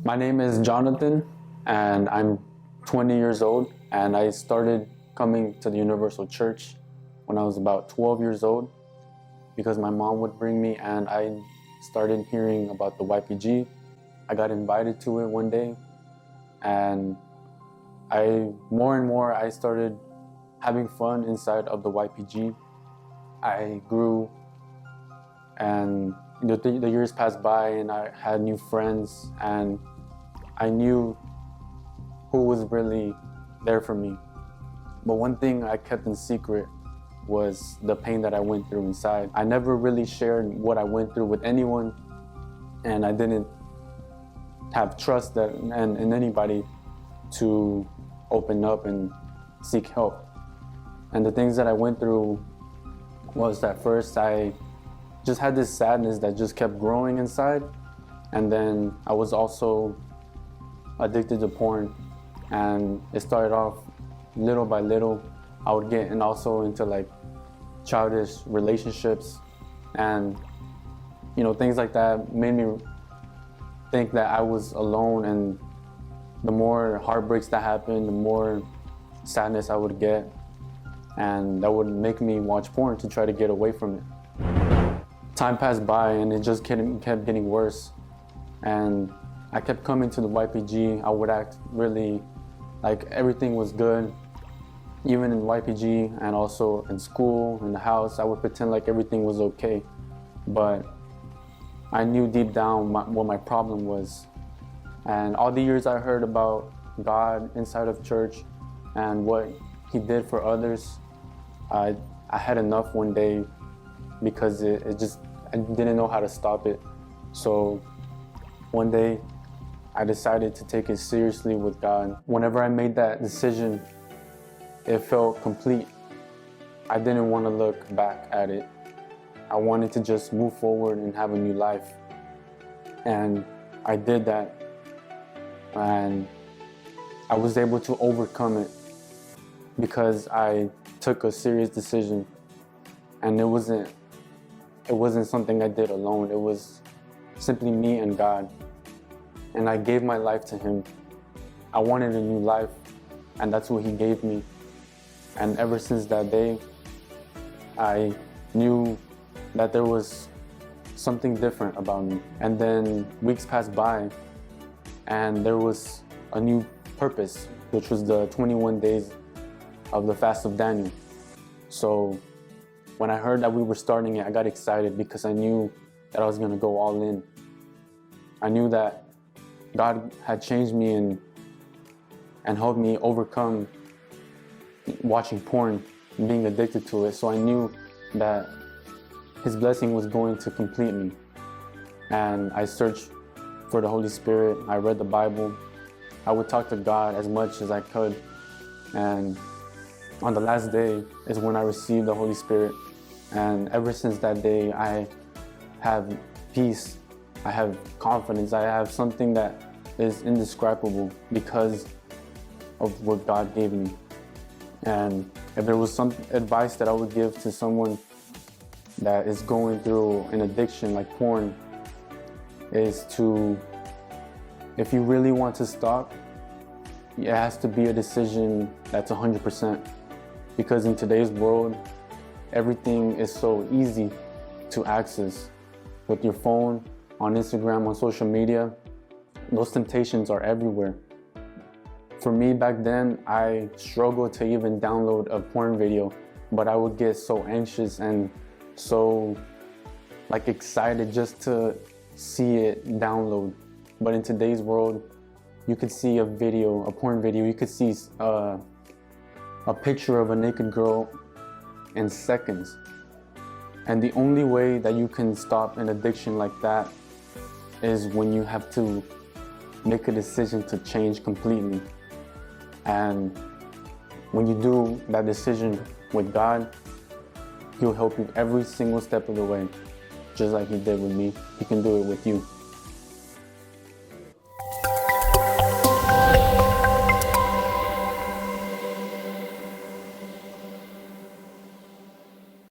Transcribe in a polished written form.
My name is Jonathan, and I'm 20 years old, and I started coming to the Universal Church when I was about 12 years old because my mom would bring me, and I started hearing about the YPG. I got invited to it one day, and more and more I started having fun inside of the YPG. I grew, and the years passed by, and I had new friends, and I knew who was really there for me. But one thing I kept in secret was the pain that I went through inside. I never really shared what I went through with anyone, and I didn't have trust in anybody to open up and seek help. And the things that I went through was that first I just had this sadness that just kept growing inside, and then I was also addicted to porn, and it started off little by little. I would get also into like childish relationships, and things like that made me think that I was alone, and the more heartbreaks that happened, the more sadness I would get, and that would make me watch porn to try to get away from it. Time passed by, and it just kept getting worse, and I kept coming to the YPG. I would act really like everything was good, even in YPG and also in school, in the house. I would pretend like everything was okay, but I knew deep down what my problem was. And all the years I heard about God inside of church and what He did for others, I had enough one day, because I didn't know how to stop it. So one day I decided to take it seriously with God. Whenever I made that decision, it felt complete. I didn't want to look back at it. I wanted to just move forward and have a new life. And I did that, and I was able to overcome it because I took a serious decision, and it wasn't something I did alone. It was simply me and God, and I gave my life to Him. I wanted a new life, and that's what He gave me. And ever since that day, I knew that there was something different about me. And then weeks passed by, and there was a new purpose, which was the 21 days of the fast of Daniel. So when I heard that we were starting it, I got excited because I knew that I was going to go all in. I knew that God had changed me and helped me overcome watching porn and being addicted to it. So I knew that His blessing was going to complete me. And I searched for the Holy Spirit. I read the Bible. I would talk to God as much as I could. And on the last day is when I received the Holy Spirit. And ever since that day, I have peace. I have confidence. I have something that is indescribable because of what God gave me. And if there was some advice that I would give to someone that is going through an addiction like porn, is to, if you really want to stop, it has to be a decision that's 100%. Because in today's world, everything is so easy to access. With your phone, on Instagram, on social media, those temptations are everywhere. For me back then, I struggled to even download a porn video, but I would get so anxious and so excited just to see it download. But in today's world, you could see a porn video, you could see a picture of a naked girl in seconds. And the only way that you can stop an addiction like that is when you have to make a decision to change completely. And when you do that decision with God, He'll help you every single step of the way, just like He did with me. He can do it with you.